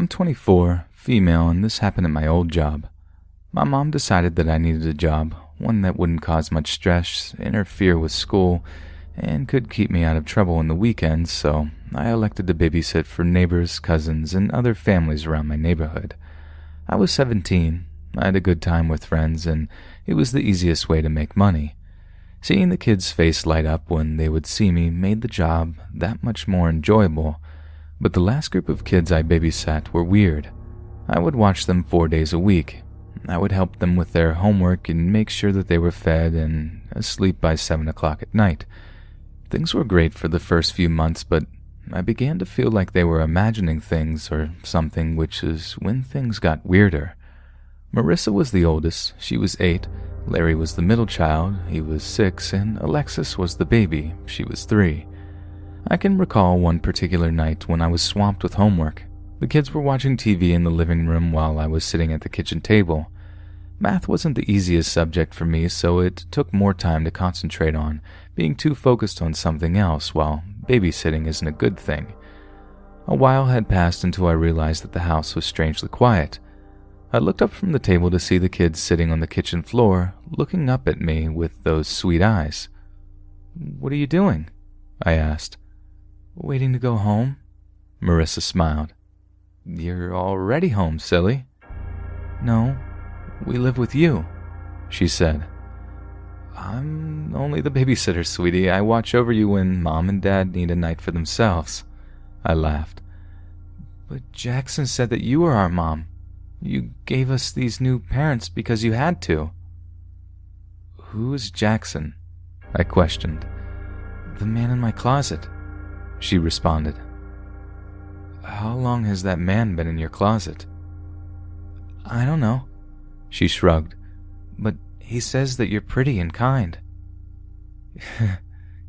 I'm 24, female, and this happened at my old job. My mom decided that I needed a job, one that wouldn't cause much stress, interfere with school, and could keep me out of trouble on the weekends, so I elected to babysit for neighbors, cousins, and other families around my neighborhood. I was 17, I had a good time with friends, and it was the easiest way to make money. Seeing the kids' face light up when they would see me made the job that much more enjoyable, but the last group of kids I babysat were weird. I would watch them 4 days a week. I would help them with their homework and make sure that they were fed and asleep by 7 o'clock at night. Things were great for the first few months, but I began to feel like they were imagining things or something, which is when things got weirder. Marissa was the oldest, she was 8, Larry was the middle child, he was 6, and Alexis was the baby, she was 3. I can recall one particular night when I was swamped with homework. The kids were watching TV in the living room while I was sitting at the kitchen table. Math wasn't the easiest subject for me, so it took more time to concentrate on, being too focused on something else, while babysitting isn't a good thing. A while had passed until I realized that the house was strangely quiet. I looked up from the table to see the kids sitting on the kitchen floor, looking up at me with those sweet eyes. "What are you doing?" I asked. "Waiting to go home?" Marissa smiled. "You're already home, silly." "No, we live with you," she said. "I'm only the babysitter, sweetie. I watch over you when Mom and Dad need a night for themselves." I laughed. "But Jackson said that you are our mom. You gave us these new parents because you had to." "Who is Jackson?" I questioned. "The man in my closet," she responded. "How long has that man been in your closet?" "I don't know," she shrugged, "but he says that you're pretty and kind."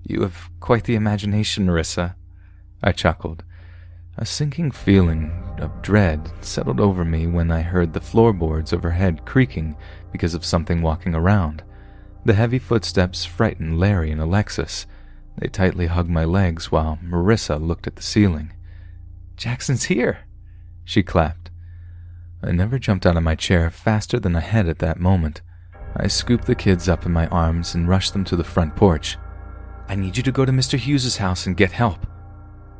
"You have quite the imagination, Marissa," I chuckled. A sinking feeling of dread settled over me when I heard the floorboards overhead creaking because of something walking around. The heavy footsteps frightened Larry and Alexis. They tightly hugged my legs while Marissa looked at the ceiling. "Jackson's here!" she clapped. I never jumped out of my chair faster than I had at that moment. I scooped the kids up in my arms and rushed them to the front porch. "I need you to go to Mr. Hughes's house and get help."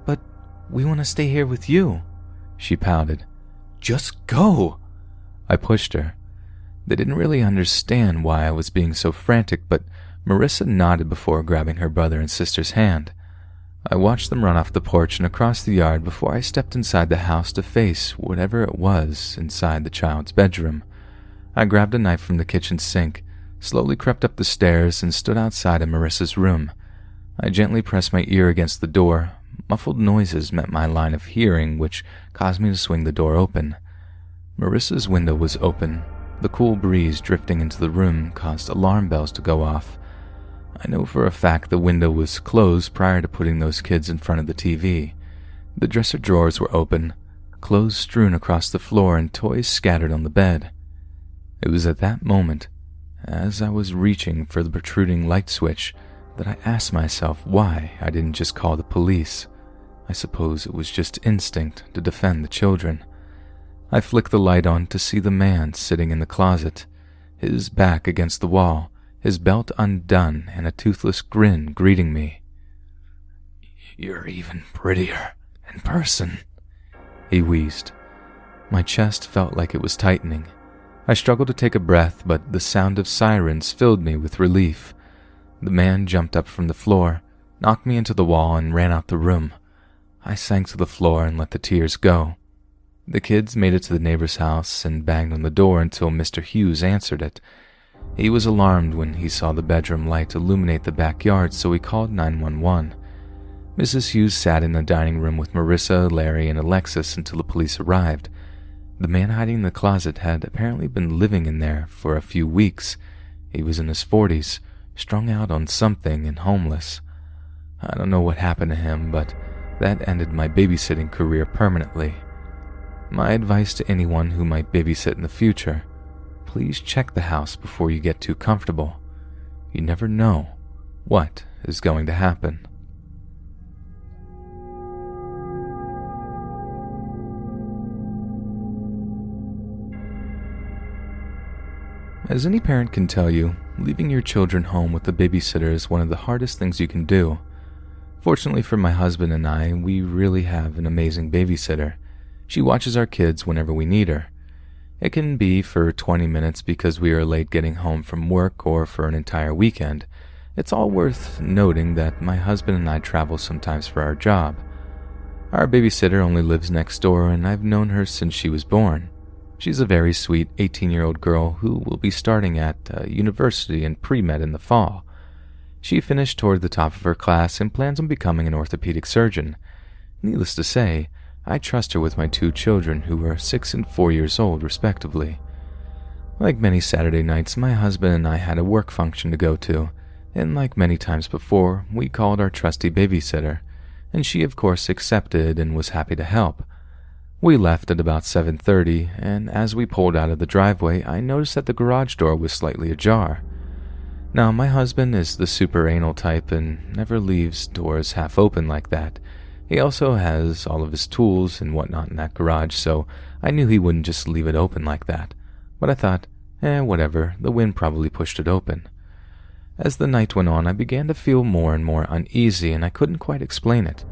"But we want to stay here with you," she pouted. "Just go!" I pushed her. They didn't really understand why I was being so frantic, but Marissa nodded before grabbing her brother and sister's hand. I watched them run off the porch and across the yard before I stepped inside the house to face whatever it was inside the child's bedroom. I grabbed a knife from the kitchen sink, slowly crept up the stairs, and stood outside of Marissa's room. I gently pressed my ear against the door. Muffled noises met my line of hearing, which caused me to swing the door open. Marissa's window was open. The cool breeze drifting into the room caused alarm bells to go off. I know for a fact the window was closed prior to putting those kids in front of the TV. The dresser drawers were open, clothes strewn across the floor and toys scattered on the bed. It was at that moment, as I was reaching for the protruding light switch, that I asked myself why I didn't just call the police. I suppose it was just instinct to defend the children. I flicked the light on to see the man sitting in the closet, his back against the wall, his belt undone, and a toothless grin greeting me. "You're even prettier in person," he wheezed. My chest felt like it was tightening. I struggled to take a breath, but the sound of sirens filled me with relief. The man jumped up from the floor, knocked me into the wall, and ran out the room. I sank to the floor and let the tears go. The kids made it to the neighbor's house and banged on the door until Mr. Hughes answered it. He was alarmed when he saw the bedroom light illuminate the backyard, so he called 911. Mrs. Hughes sat in the dining room with Marissa, Larry, and Alexis until the police arrived. The man hiding in the closet had apparently been living in there for a few weeks. He was in his 40s, strung out on something and homeless. I don't know what happened to him, but that ended my babysitting career permanently. My advice to anyone who might babysit in the future: please check the house before you get too comfortable. You never know what is going to happen. As any parent can tell you, leaving your children home with a babysitter is one of the hardest things you can do. Fortunately for my husband and I, we really have an amazing babysitter. She watches our kids whenever we need her. It can be for 20 minutes because we are late getting home from work or for an entire weekend. It's all worth noting that my husband and I travel sometimes for our job. Our babysitter only lives next door, and I've known her since she was born. She's a very sweet 18-year-old girl who will be starting at university in pre-med in the fall. She finished toward the top of her class and plans on becoming an orthopedic surgeon. Needless to say, I trust her with my 2 children who are 6 and 4 years old, respectively. Like many Saturday nights, my husband and I had a work function to go to, and like many times before, we called our trusty babysitter, and she of course accepted and was happy to help. We left at about 7:30, and as we pulled out of the driveway, I noticed that the garage door was slightly ajar. Now, my husband is the super anal type and never leaves doors half open like that. He also has all of his tools and whatnot in that garage, so I knew he wouldn't just leave it open like that. But I thought, whatever, the wind probably pushed it open. As the night went on, I began to feel more and more uneasy, and I couldn't quite explain it.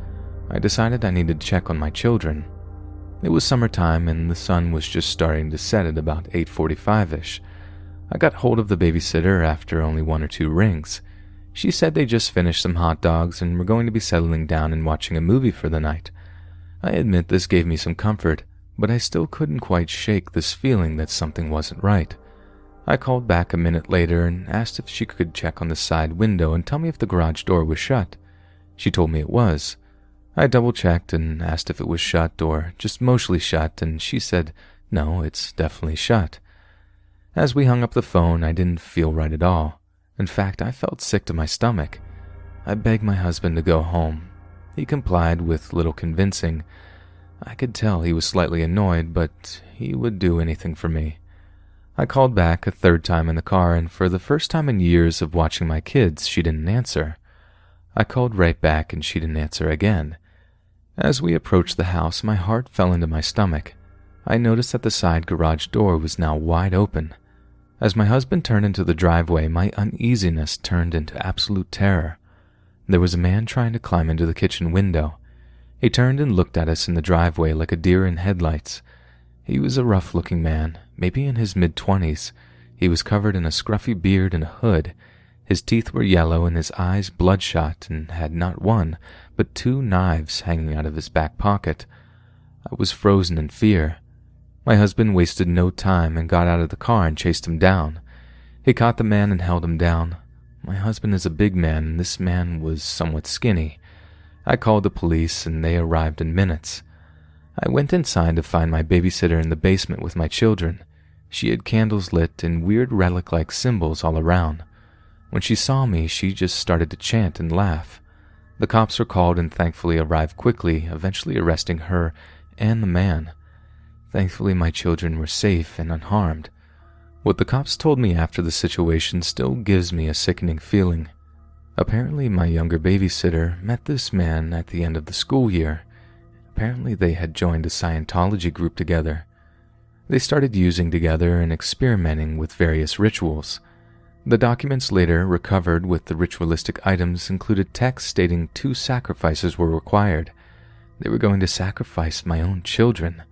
I decided I needed to check on my children. It was summertime, and the sun was just starting to set at about 8:45-ish. I got hold of the babysitter after only 1 or 2 rings. She said they just finished some hot dogs and were going to be settling down and watching a movie for the night. I admit this gave me some comfort, but I still couldn't quite shake this feeling that something wasn't right. I called back a minute later and asked if she could check on the side window and tell me if the garage door was shut. She told me it was. I double-checked and asked if it was shut or just mostly shut, and she said, no, it's definitely shut. As we hung up the phone, I didn't feel right at all. In fact, I felt sick to my stomach. I begged my husband to go home. He complied with little convincing. I could tell he was slightly annoyed, but he would do anything for me. I called back a 3rd time in the car, and for the first time in years of watching my kids, she didn't answer. I called right back, and she didn't answer again. As we approached the house, my heart fell into my stomach. I noticed that the side garage door was now wide open. As my husband turned into the driveway, my uneasiness turned into absolute terror. There was a man trying to climb into the kitchen window. He turned and looked at us in the driveway like a deer in headlights. He was a rough-looking man, maybe in his mid-20s. He was covered in a scruffy beard and a hood. His teeth were yellow and his eyes bloodshot and had not 1, but 2 knives hanging out of his back pocket. I was frozen in fear. My husband wasted no time and got out of the car and chased him down. He caught the man and held him down. My husband is a big man, and this man was somewhat skinny. I called the police, and they arrived in minutes. I went inside to find my babysitter in the basement with my children. She had candles lit and weird relic-like symbols all around. When she saw me, she just started to chant and laugh. The cops were called and thankfully arrived quickly, eventually arresting her and the man. Thankfully, my children were safe and unharmed. What the cops told me after the situation still gives me a sickening feeling. Apparently, my younger babysitter met this man at the end of the school year. Apparently, they had joined a Scientology group together. They started using together and experimenting with various rituals. The documents later recovered with the ritualistic items included text stating 2 sacrifices were required. They were going to sacrifice my own children.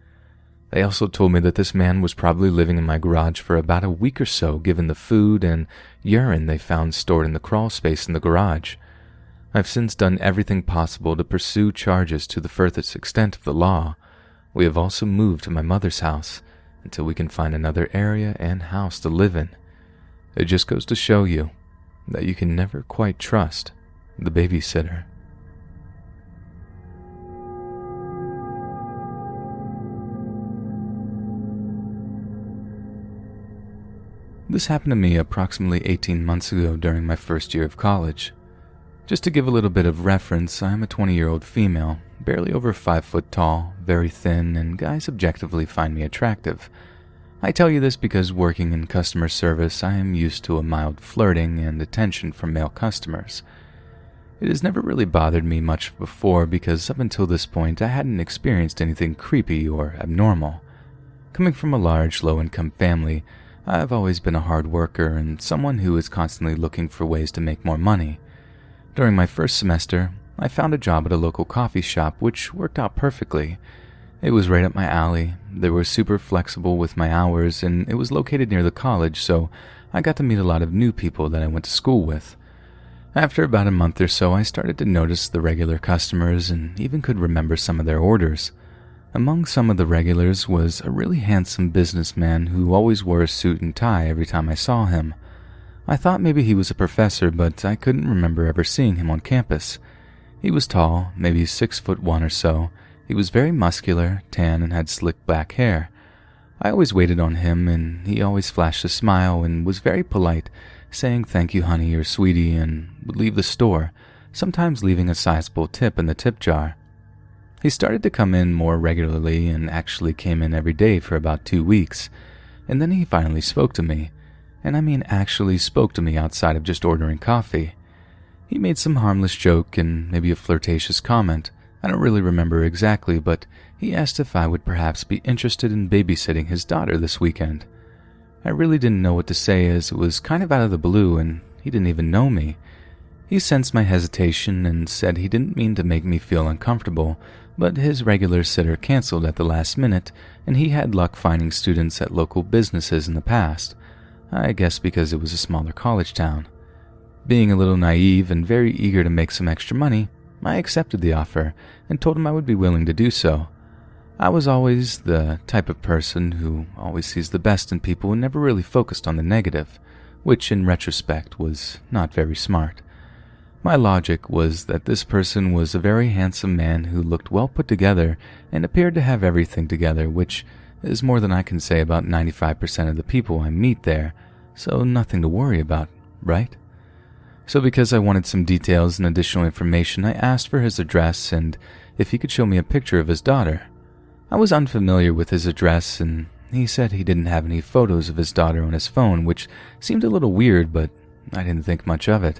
They also told me that this man was probably living in my garage for about a week or so given the food and urine they found stored in the crawl space in the garage. I've since done everything possible to pursue charges to the furthest extent of the law. We have also moved to my mother's house until we can find another area and house to live in. It just goes to show you that you can never quite trust the babysitter. This happened to me approximately 18 months ago during my first year of college. Just to give a little bit of reference, I am a 20-year-old female, barely over 5 foot tall, very thin, and guys objectively find me attractive. I tell you this because working in customer service, I am used to a mild flirting and attention from male customers. It has never really bothered me much before because up until this point I hadn't experienced anything creepy or abnormal. Coming from a large, low-income family, I've always been a hard worker and someone who is constantly looking for ways to make more money. During my first semester, I found a job at a local coffee shop which worked out perfectly. It was right up my alley, they were super flexible with my hours, and it was located near the college, so I got to meet a lot of new people that I went to school with. After about a month or so, I started to notice the regular customers and even could remember some of their orders. Among some of the regulars was a really handsome businessman who always wore a suit and tie every time I saw him. I thought maybe he was a professor, but I couldn't remember ever seeing him on campus. He was tall, maybe 6'1" or so. He was very muscular, tan, and had slick black hair. I always waited on him, and he always flashed a smile and was very polite, saying thank you honey or sweetie, and would leave the store, sometimes leaving a sizable tip in the tip jar. He started to come in more regularly and actually came in every day for about 2 weeks, and then he finally spoke to me, and I mean actually spoke to me outside of just ordering coffee. He made some harmless joke and maybe a flirtatious comment. I don't really remember exactly, but he asked if I would perhaps be interested in babysitting his daughter this weekend. I really didn't know what to say as it was kind of out of the blue and he didn't even know me. He sensed my hesitation and said he didn't mean to make me feel uncomfortable, but his regular sitter canceled at the last minute and he had luck finding students at local businesses in the past. I guess because it was a smaller college town. Being a little naive and very eager to make some extra money, I accepted the offer and told him I would be willing to do so. I was always the type of person who always sees the best in people and never really focused on the negative, which in retrospect was not very smart. My logic was that this person was a very handsome man who looked well put together and appeared to have everything together, which is more than I can say about 95% of the people I meet there, so nothing to worry about, right? So because I wanted some details and additional information, I asked for his address and if he could show me a picture of his daughter. I was unfamiliar with his address and he said he didn't have any photos of his daughter on his phone, which seemed a little weird, but I didn't think much of it.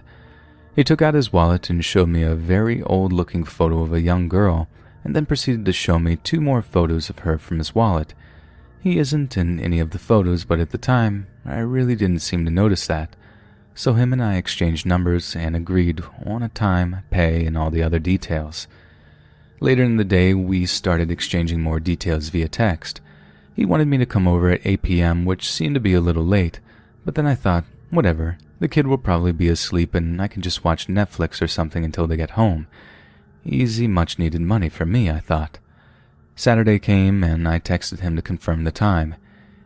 He took out his wallet and showed me a very old-looking photo of a young girl, and then proceeded to show me 2 more photos of her from his wallet. He isn't in any of the photos, but at the time, I really didn't seem to notice that. So him and I exchanged numbers and agreed on a time, pay, and all the other details. Later in the day, we started exchanging more details via text. He wanted me to come over at 8 p.m., which seemed to be a little late, but then I thought, whatever, the kid will probably be asleep and I can just watch Netflix or something until they get home. Easy, much-needed money for me, I thought. Saturday came and I texted him to confirm the time.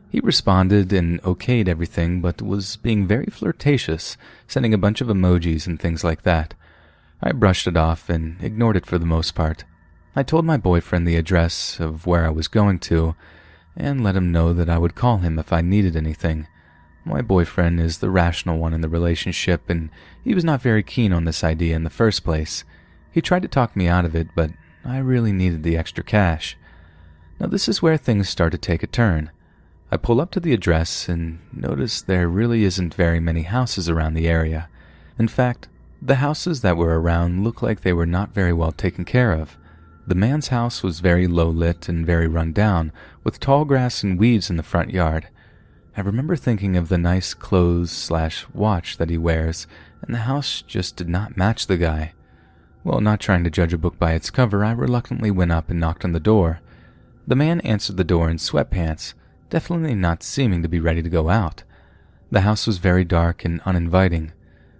He responded and okayed everything, but was being very flirtatious, sending a bunch of emojis and things like that. I brushed it off and ignored it for the most part. I told my boyfriend the address of where I was going to, and let him know that I would call him if I needed anything. My boyfriend is the rational one in the relationship, and he was not very keen on this idea in the first place. He tried to talk me out of it, but I really needed the extra cash. Now this is where things start to take a turn. I pull up to the address and notice there really isn't very many houses around the area. In fact, the houses that were around looked like they were not very well taken care of. The man's house was very low lit and very run down, with tall grass and weeds in the front yard. I remember thinking of the nice clothes/watch that he wears, and the house just did not match the guy. Well, not trying to judge a book by its cover, I reluctantly went up and knocked on the door. The man answered the door in sweatpants, definitely not seeming to be ready to go out. The house was very dark and uninviting.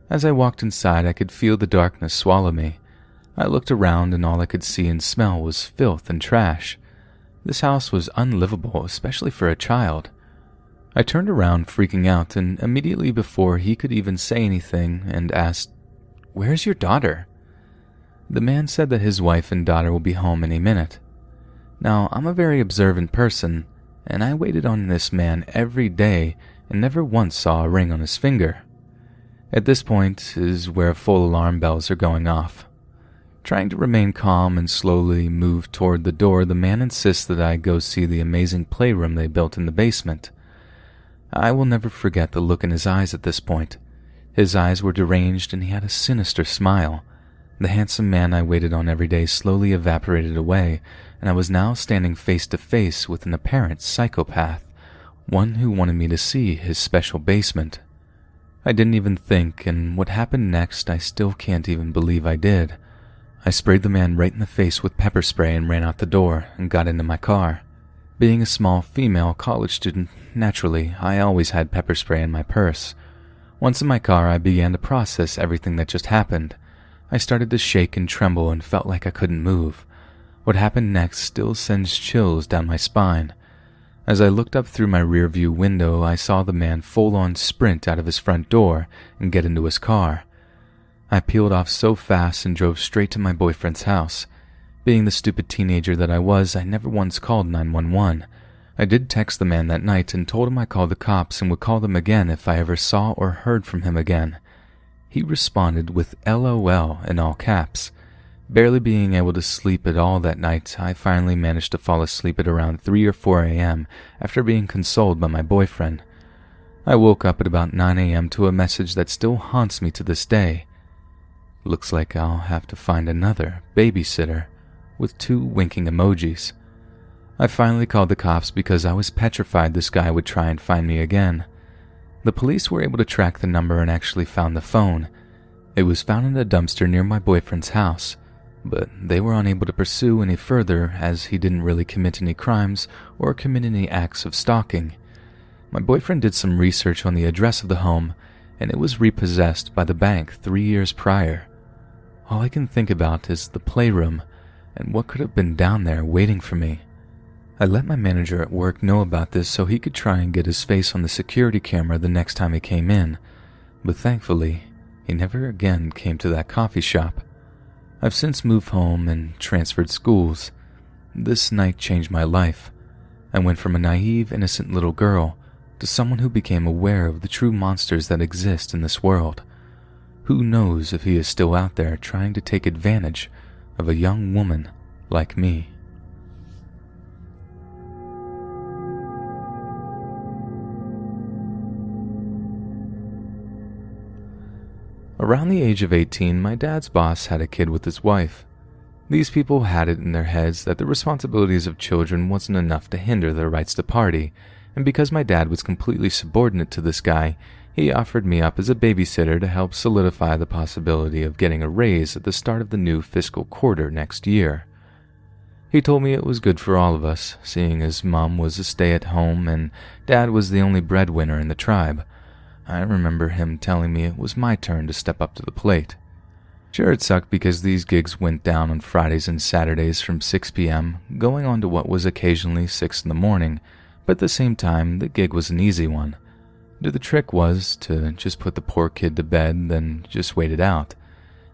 As I walked inside, I could feel the darkness swallow me. I looked around and all I could see and smell was filth and trash. This house was unlivable, especially for a child. I turned around, freaking out, and immediately before he could even say anything, and asked, "Where's your daughter?" The man said that his wife and daughter will be home any minute. Now, I'm a very observant person, and I waited on this man every day and never once saw a ring on his finger. At this point is where full alarm bells are going off. Trying to remain calm and slowly move toward the door, the man insists that I go see the amazing playroom they built in the basement. I will never forget the look in his eyes at this point. His eyes were deranged and he had a sinister smile. The handsome man I waited on every day slowly evaporated away, and I was now standing face to face with an apparent psychopath, one who wanted me to see his special basement. I didn't even think, and what happened next I still can't even believe I did. I sprayed the man right in the face with pepper spray and ran out the door and got into my car. Being a small female college student, naturally, I always had pepper spray in my purse. Once in my car, I began to process everything that just happened. I started to shake and tremble and felt like I couldn't move. What happened next still sends chills down my spine. As I looked up through my rearview window, I saw the man full-on sprint out of his front door and get into his car. I peeled off so fast and drove straight to my boyfriend's house. Being the stupid teenager that I was, I never once called 911. I did text the man that night and told him I called the cops and would call them again if I ever saw or heard from him again. He responded with LOL in all caps. Barely being able to sleep at all that night, I finally managed to fall asleep at around 3 or 4 a.m. after being consoled by my boyfriend. I woke up at about 9 a.m. to a message that still haunts me to this day. Looks like I'll have to find another babysitter, with 2 winking emojis. I finally called the cops because I was petrified this guy would try and find me again. The police were able to track the number and actually found the phone. It was found in a dumpster near my boyfriend's house, but they were unable to pursue any further as he didn't really commit any crimes or commit any acts of stalking. My boyfriend did some research on the address of the home, and it was repossessed by the bank 3 years prior. All I can think about is the playroom and what could have been down there waiting for me. I let my manager at work know about this so he could try and get his face on the security camera the next time he came in, but thankfully, he never again came to that coffee shop. I've since moved home and transferred schools. This night changed my life. I went from a naive, innocent little girl to someone who became aware of the true monsters that exist in this world. Who knows if he is still out there trying to take advantage of a young woman like me. Around the age of 18, my dad's boss had a kid with his wife. These people had it in their heads that the responsibilities of children wasn't enough to hinder their rights to party, and because my dad was completely subordinate to this guy, he offered me up as a babysitter to help solidify the possibility of getting a raise at the start of the new fiscal quarter next year. He told me it was good for all of us, seeing as Mom was a stay-at-home and Dad was the only breadwinner in the tribe. I remember him telling me it was my turn to step up to the plate. Sure, it sucked because these gigs went down on Fridays and Saturdays from 6 p.m., going on to what was occasionally 6 in the morning, but at the same time, the gig was an easy one. The trick was to just put the poor kid to bed, then just wait it out.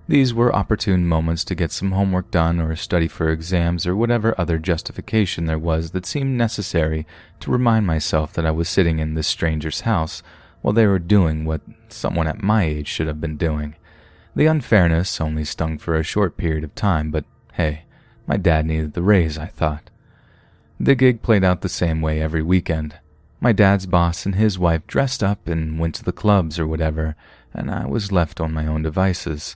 These were opportune moments to get some homework done or study for exams or whatever other justification there was that seemed necessary to remind myself that I was sitting in this stranger's house while they were doing what someone at my age should have been doing. The unfairness only stung for a short period of time, but hey, my dad needed the raise, I thought. The gig played out the same way every weekend. My dad's boss and his wife dressed up and went to the clubs or whatever, and I was left on my own devices.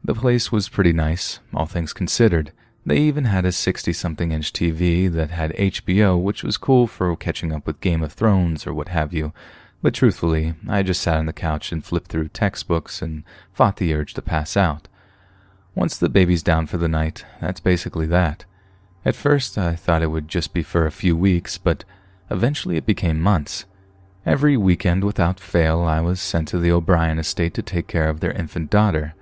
The place was pretty nice, all things considered. They even had a 60-something-inch TV that had HBO, which was cool for catching up with Game of Thrones or what have you. But truthfully, I just sat on the couch and flipped through textbooks and fought the urge to pass out. Once the baby's down for the night, that's basically that. At first, I thought it would just be for a few weeks, but eventually it became months. Every weekend, without fail, I was sent to the O'Brien estate to take care of their infant daughter.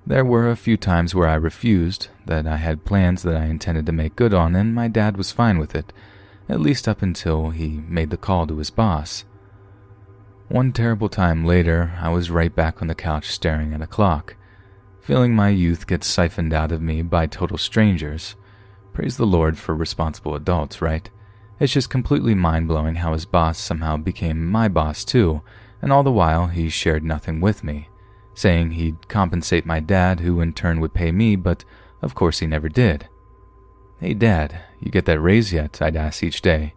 There were a few times where I refused, that I had plans that I intended to make good on, and my dad was fine with it, at least up until he made the call to his boss. One terrible time later, I was right back on the couch staring at a clock, feeling my youth get siphoned out of me by total strangers. Praise the Lord for responsible adults, right? It's just completely mind-blowing how his boss somehow became my boss too, and all the while he shared nothing with me, saying he'd compensate my dad, who in turn would pay me, but of course he never did. "Hey Dad, you get that raise yet?" I'd ask each day.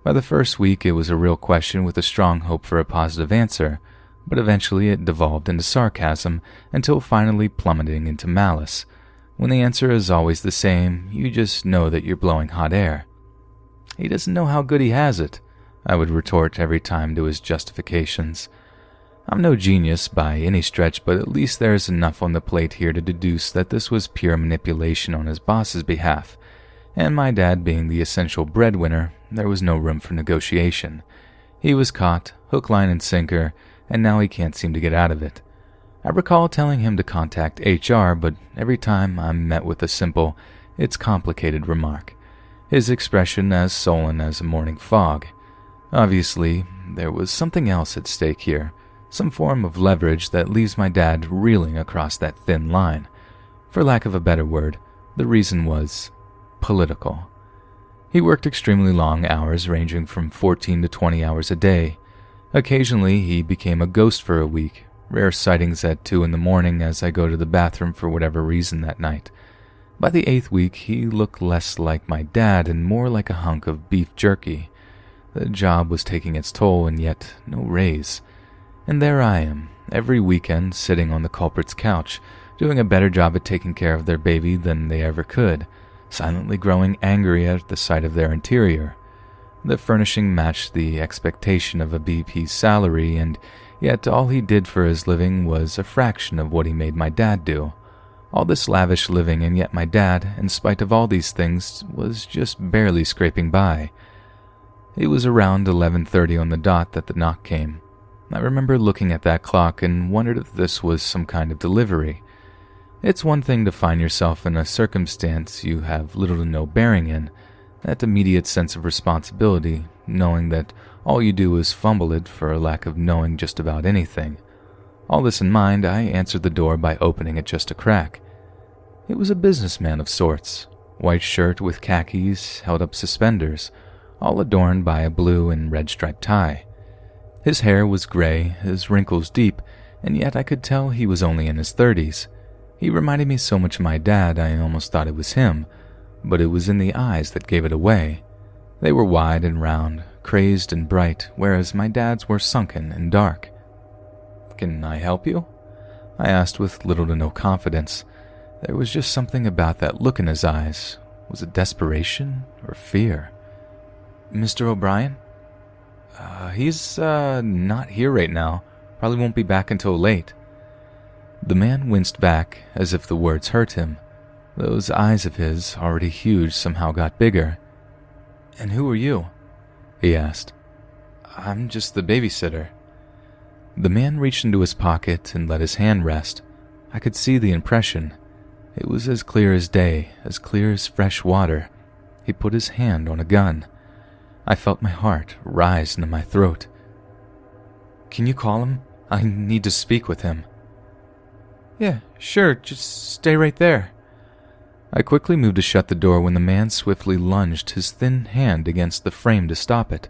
By the first week, it was a real question with a strong hope for a positive answer, but eventually it devolved into sarcasm until finally plummeting into malice. When the answer is always the same, you just know that you're blowing hot air. "He doesn't know how good he has it. I would retort every time to his justifications. I'm no genius by any stretch, but at least there's enough on the plate here to deduce that this was pure manipulation on his boss's behalf, and my dad being the essential breadwinner, there was no room for negotiation. He was caught, hook, line, and sinker, and now he can't seem to get out of it. I recall telling him to contact HR, but every time I'm met with a simple, "It's complicated" remark, his expression as sullen as a morning fog. Obviously, there was something else at stake here, some form of leverage that leaves my dad reeling across that thin line. For lack of a better word, the reason was political. He worked extremely long hours, ranging from 14 to 20 hours a day. Occasionally, he became a ghost for a week, rare sightings at 2 in the morning as I go to the bathroom for whatever reason that night. By the 8th week, he looked less like my dad and more like a hunk of beef jerky. The job was taking its toll, and yet no raise. And there I am, every weekend, sitting on the culprit's couch, doing a better job at taking care of their baby than they ever could, silently growing angry at the sight of their interior. The furnishing matched the expectation of a BP's salary, and yet all he did for his living was a fraction of what he made my dad do. All this lavish living, and yet my dad, in spite of all these things, was just barely scraping by. It was around 11:30 on the dot that the knock came. I remember looking at that clock and wondered if this was some kind of delivery. It's one thing to find yourself in a circumstance you have little to no bearing in, that immediate sense of responsibility, knowing that all you do is fumble it for a lack of knowing just about anything. All this in mind, I answered the door by opening it just a crack. It was a businessman of sorts, white shirt with khakis, held-up suspenders, all adorned by a blue and red striped tie. His hair was gray, his wrinkles deep, and yet I could tell he was only in his 30s. He reminded me so much of my dad I almost thought it was him, but it was in the eyes that gave it away. They were wide and round, crazed and bright, whereas my dad's were sunken and dark. "Can I help you?" I asked with little to no confidence. There was just something about that look in his eyes. Was it desperation or fear? "Mr. O'Brien?" He's not here right now. Probably won't be back until late." The man winced back as if the words hurt him. Those eyes of his, already huge, somehow got bigger. "And who are you?" he asked. "I'm just the babysitter." The man reached into his pocket and let his hand rest. I could see the impression. It was as clear as day, as clear as fresh water. He put his hand on a gun. I felt my heart rise into my throat. "Can you call him? I need to speak with him." "Yeah, sure, just stay right there." I quickly moved to shut the door when the man swiftly lunged his thin hand against the frame to stop it.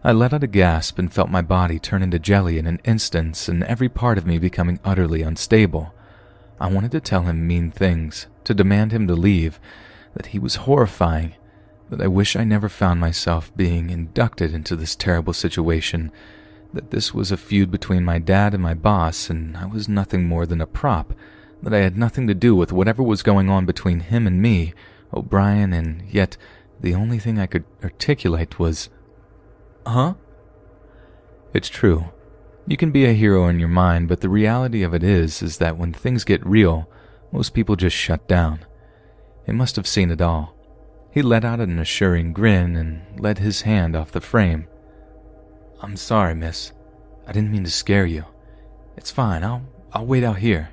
I let out a gasp and felt my body turn into jelly in an instant and every part of me becoming utterly unstable. I wanted to tell him mean things, to demand him to leave, that he was horrifying, that I wish I never found myself being inducted into this terrible situation, that this was a feud between my dad and my boss and I was nothing more than a prop, that I had nothing to do with whatever was going on between him and me, O'Brien, and yet the only thing I could articulate was, "Huh?" It's true. You can be a hero in your mind, but the reality of it is that when things get real, most people just shut down. He must have seen it all. He let out an assuring grin and led his hand off the frame. "I'm sorry, miss. I didn't mean to scare you. It's fine, I'll wait out here."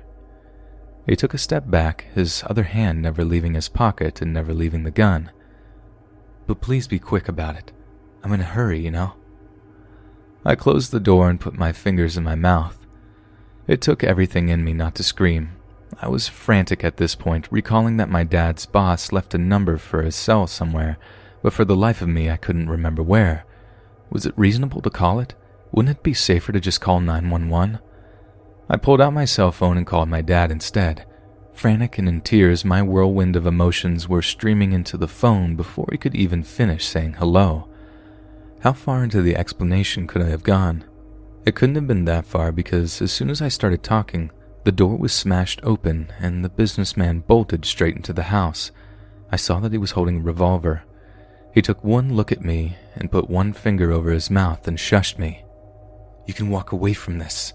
He took a step back, his other hand never leaving his pocket and never leaving the gun. "But please be quick about it. I'm in a hurry, you know." I closed the door and put my fingers in my mouth. It took everything in me not to scream. I was frantic at this point, recalling that my dad's boss left a number for his cell somewhere, but for the life of me I couldn't remember where. Was it reasonable to call it? Wouldn't it be safer to just call 911? I pulled out my cell phone and called my dad instead. Frantic and in tears, my whirlwind of emotions were streaming into the phone before he could even finish saying hello. How far into the explanation could I have gone? It couldn't have been that far because as soon as I started talking, the door was smashed open and the businessman bolted straight into the house. I saw that he was holding a revolver. He took one look at me and put one finger over his mouth and shushed me. "You can walk away from this,"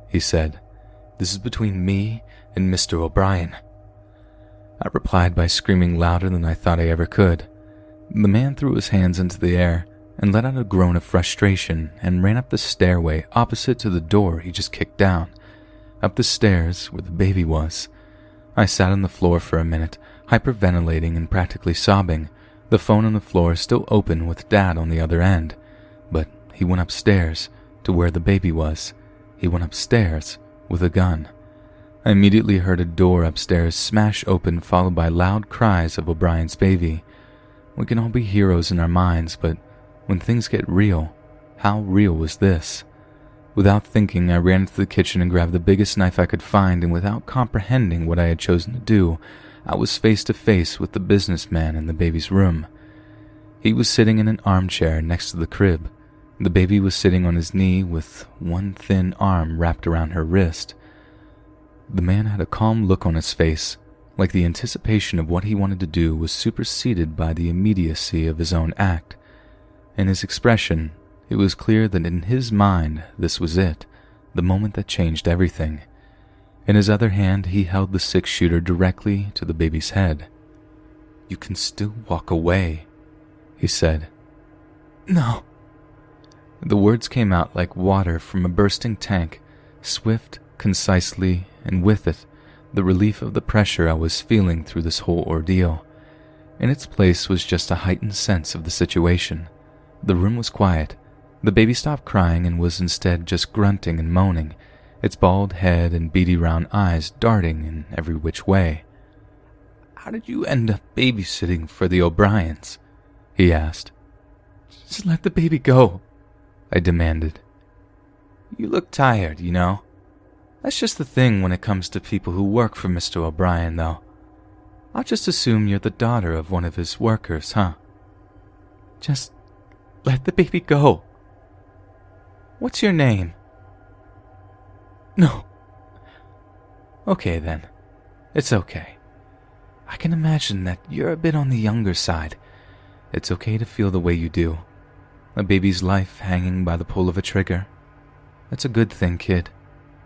he said. "This is between me and Mr. O'Brien." I replied by screaming louder than I thought I ever could. The man threw his hands into the air and let out a groan of frustration and ran up the stairway opposite to the door he just kicked down, up the stairs where the baby was. I sat on the floor for a minute, hyperventilating and practically sobbing, the phone on the floor still open with Dad on the other end. But he went upstairs to where the baby was. He went upstairs with a gun. I immediately heard a door upstairs smash open, followed by loud cries of O'Brien's baby. We can all be heroes in our minds, but when things get real, how real was this? Without thinking, I ran into the kitchen and grabbed the biggest knife I could find, and without comprehending what I had chosen to do, I was face to face with the businessman in the baby's room. He was sitting in an armchair next to the crib. The baby was sitting on his knee with one thin arm wrapped around her wrist. The man had a calm look on his face, like the anticipation of what he wanted to do was superseded by the immediacy of his own act. In his expression, it was clear that in his mind this was it, the moment that changed everything. In his other hand, he held the 6-shooter directly to the baby's head. "You can still walk away," he said. "No." The words came out like water from a bursting tank, swift, concisely, and with it, the relief of the pressure I was feeling through this whole ordeal. In its place was just a heightened sense of the situation. The room was quiet. The baby stopped crying and was instead just grunting and moaning, its bald head and beady round eyes darting in every which way. "How did you end up babysitting for the O'Briens?" he asked. "Just let the baby go," I demanded. "You look tired, you know. That's just the thing when it comes to people who work for Mr. O'Brien, though. I'll just assume you're the daughter of one of his workers, huh? Just let the baby go. What's your name?" "No." "Okay then. It's okay. I can imagine that you're a bit on the younger side. It's okay to feel the way you do. A baby's life hanging by the pull of a trigger. That's a good thing, kid.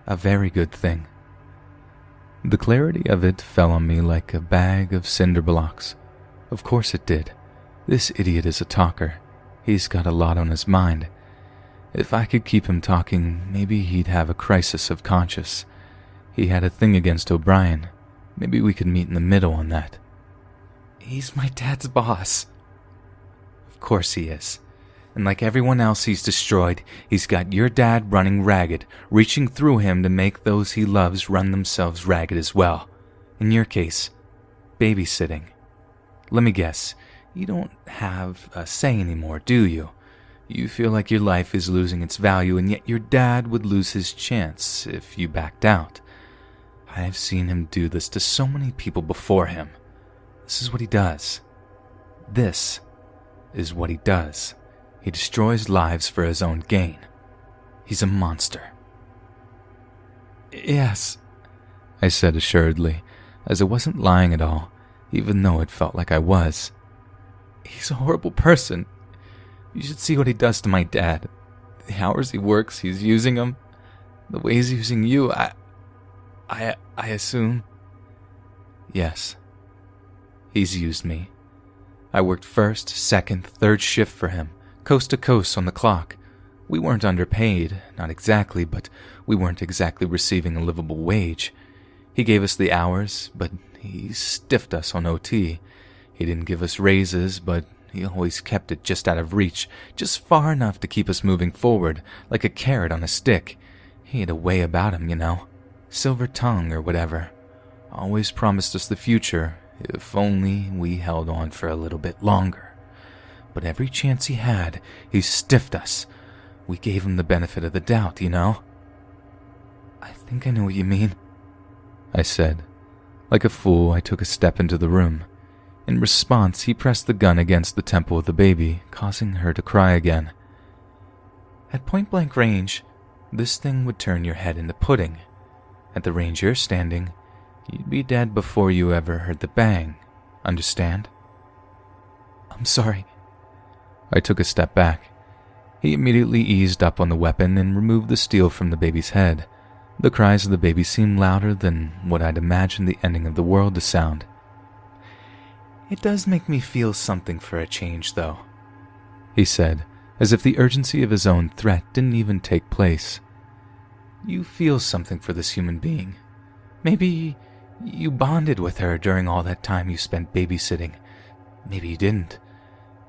A very good thing." The clarity of it fell on me like a bag of cinder blocks. Of course it did. This idiot is a talker. He's got a lot on his mind. If I could keep him talking, maybe he'd have a crisis of conscience. He had a thing against O'Brien. Maybe we could meet in the middle on that. "He's my dad's boss." "Of course he is. And like everyone else he's destroyed, he's got your dad running ragged, reaching through him to make those he loves run themselves ragged as well. In your case, babysitting. Let me guess, you don't have a say anymore, do you? You feel like your life is losing its value, and yet your dad would lose his chance if you backed out. I've seen him do this to so many people before him. This is what he does. This is what he does. He destroys lives for his own gain. He's a monster." "Yes," I said assuredly, as I wasn't lying at all, even though it felt like I was. "He's a horrible person. You should see what he does to my dad. The hours he works, he's using him. The way he's using you, I assume." "Yes. He's used me. I worked first, second, third shift for him, coast to coast on the clock. We weren't underpaid, not exactly, but we weren't exactly receiving a livable wage. He gave us the hours, but he stiffed us on OT. He didn't give us raises, but he always kept it just out of reach, just far enough to keep us moving forward, like a carrot on a stick. He had a way about him, you know. Silver tongue or whatever. Always promised us the future, if only we held on for a little bit longer. But every chance he had, he stiffed us. We gave him the benefit of the doubt, you know." "I think I know what you mean," I said. Like a fool, I took a step into the room. In response, he pressed the gun against the temple of the baby, causing her to cry again. "At point-blank range, this thing would turn your head into pudding. At the range you're standing, you'd be dead before you ever heard the bang. Understand?" "I'm sorry. I took a step back. He immediately eased up on the weapon and removed the steel from the baby's head. The cries of the baby seemed louder than what I'd imagined the ending of the world to sound. "It does make me feel something for a change, though," he said, as if the urgency of his own threat didn't even take place. "You feel something for this human being. Maybe you bonded with her during all that time you spent babysitting. Maybe you didn't.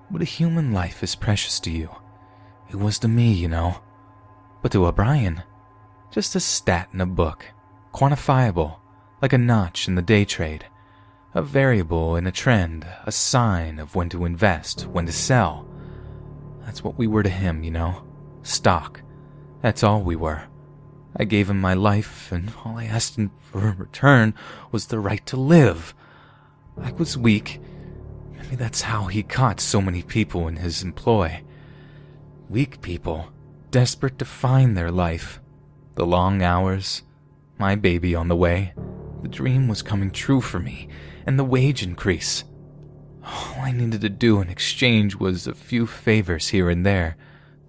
But a human life is precious to you. It was to me, you know. But to O'Brien, just a stat in a book, quantifiable, like a notch in the day trade, a variable in a trend, a sign of when to invest, when to sell. That's what we were to him, you know. Stock. That's all we were. I gave him my life, and all I asked him for in return was the right to live. I was weak. Maybe that's how he caught so many people in his employ. Weak people, desperate to find their life. The long hours, my baby on the way. The dream was coming true for me, and the wage increase. All I needed to do in exchange was a few favors here and there.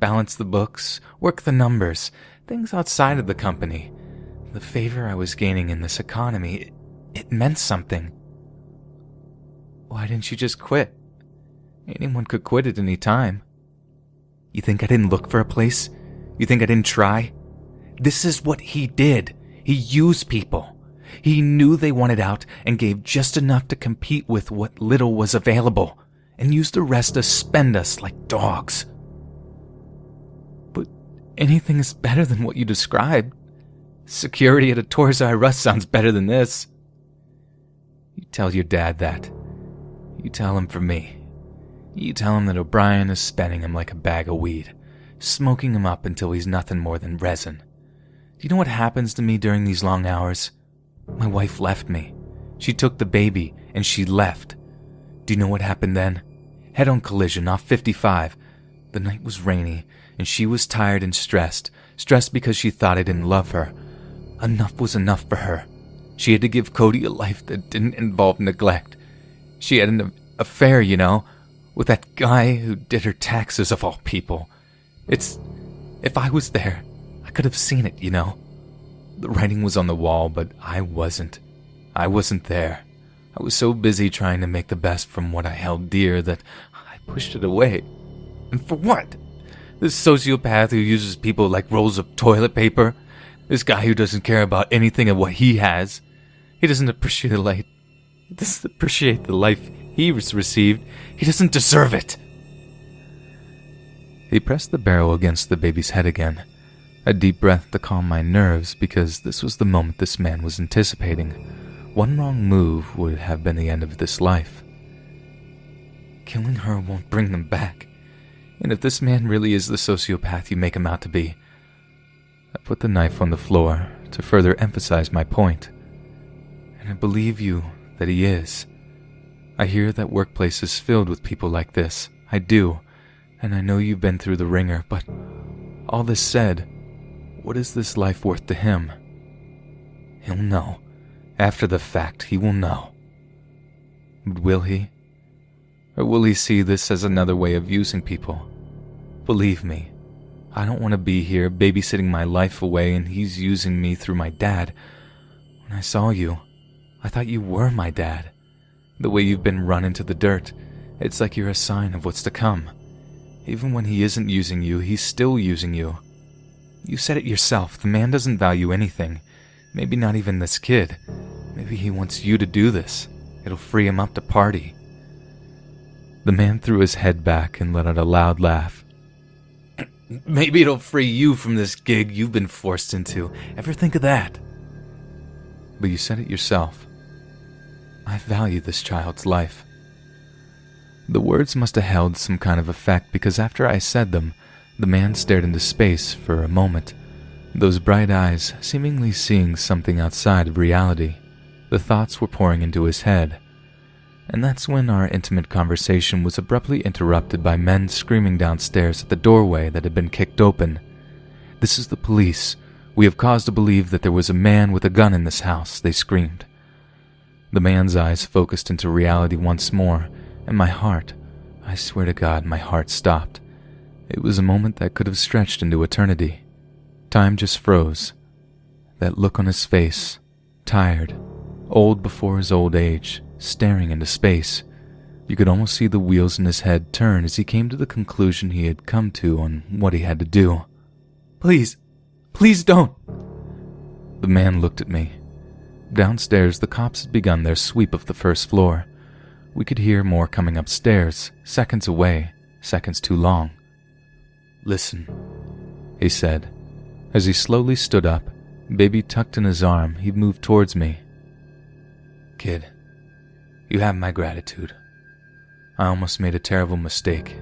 Balance the books, work the numbers, things outside of the company. The favor I was gaining in this economy, it meant something. Why didn't you just quit? Anyone could quit at any time. You think I didn't look for a place? You think I didn't try? This is what he did. He used people. He knew they wanted out and gave just enough to compete with what little was available, and used the rest to spend us like dogs. But anything is better than what you described. Security at a Toys R Us sounds better than this. You tell your dad that. You tell him for me. You tell him that O'Brien is spending him like a bag of weed, smoking him up until he's nothing more than resin. Do you know what happens to me during these long hours? My wife left me. She took the baby, and she left. Do you know what happened then? Head-on collision off 55. The night was rainy, and she was tired and stressed. Stressed because she thought I didn't love her. Enough was enough for her. She had to give Cody a life that didn't involve neglect. She had an affair, you know, with that guy who did her taxes of all people. If I was there, I could have seen it, you know. The writing was on the wall, but I wasn't. I wasn't there. I was so busy trying to make the best from what I held dear that I pushed it away. And for what? This sociopath who uses people like rolls of toilet paper? This guy who doesn't care about anything of what he has? He doesn't appreciate the light. He doesn't appreciate the life he's received. He doesn't deserve it. He pressed the barrel against the baby's head again. A deep breath to calm my nerves, because this was the moment this man was anticipating. One wrong move would have been the end of this life. Killing her won't bring them back. And if this man really is the sociopath you make him out to be... I put the knife on the floor to further emphasize my point. And I believe you that he is. I hear that workplace is filled with people like this. I do. And I know you've been through the ringer, but all this said, what is this life worth to him? He'll know. After the fact, he will know. But will he? Or will he see this as another way of using people? Believe me, I don't want to be here babysitting my life away and he's using me through my dad. When I saw you, I thought you were my dad. The way you've been run into the dirt, it's like you're a sign of what's to come. Even when he isn't using you, he's still using you. You said it yourself, the man doesn't value anything. Maybe not even this kid. Maybe he wants you to do this. It'll free him up to party. The man threw his head back and let out a loud laugh. Maybe it'll free you from this gig you've been forced into. Ever think of that? But you said it yourself. I value this child's life. The words must have held some kind of effect, because after I said them, the man stared into space for a moment, those bright eyes seemingly seeing something outside of reality. The thoughts were pouring into his head. And that's when our intimate conversation was abruptly interrupted by men screaming downstairs at the doorway that had been kicked open. "This is the police. We have cause to believe that there was a man with a gun in this house," they screamed. The man's eyes focused into reality once more, and my heart I swear to God, my heart stopped. It was a moment that could have stretched into eternity. Time just froze. That look on his face, tired, old before his old age, staring into space. You could almost see the wheels in his head turn as he came to the conclusion he had come to on what he had to do. Please, please don't. The man looked at me. Downstairs, the cops had begun their sweep of the first floor. We could hear more coming upstairs, seconds away, seconds too long. Listen, he said. As he slowly stood up, baby tucked in his arm, he moved towards me. Kid, you have my gratitude. I almost made a terrible mistake.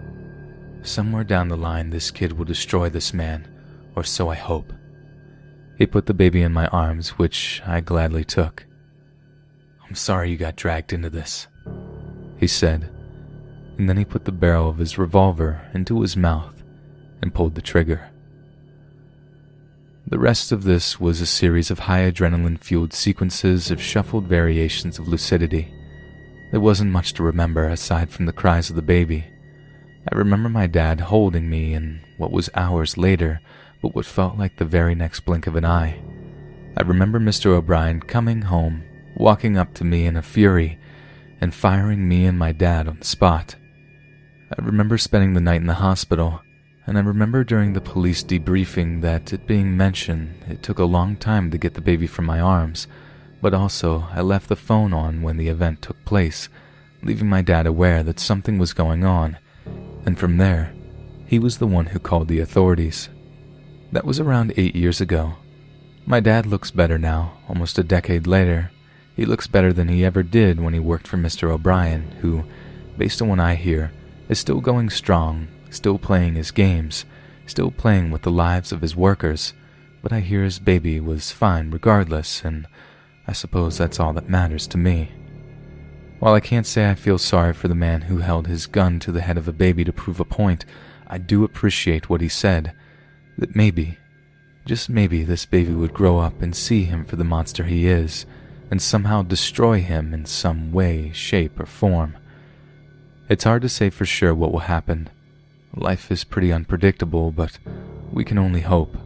Somewhere down the line, this kid will destroy this man, or so I hope. He put the baby in my arms, which I gladly took. I'm sorry you got dragged into this, he said, and then he put the barrel of his revolver into his mouth and pulled the trigger. The rest of this was a series of high adrenaline-fueled sequences of shuffled variations of lucidity. There wasn't much to remember aside from the cries of the baby. I remember my dad holding me in what was hours later, but what felt like the very next blink of an eye. I remember Mr. O'Brien coming home, walking up to me in a fury, and firing me and my dad on the spot. I remember spending the night in the hospital, and I remember during the police debriefing that it being mentioned it took a long time to get the baby from my arms, but also I left the phone on when the event took place, leaving my dad aware that something was going on, and from there, he was the one who called the authorities. That was around 8 years ago. My dad looks better now, almost a decade later. He looks better than he ever did when he worked for Mr. O'Brien, who, based on what I hear, is still going strong, still playing his games, still playing with the lives of his workers, but I hear his baby was fine regardless, and I suppose that's all that matters to me. While I can't say I feel sorry for the man who held his gun to the head of a baby to prove a point, I do appreciate what he said, that maybe, just maybe, this baby would grow up and see him for the monster he is, and somehow destroy him in some way, shape, or form. It's hard to say for sure what will happen. Life is pretty unpredictable, but we can only hope.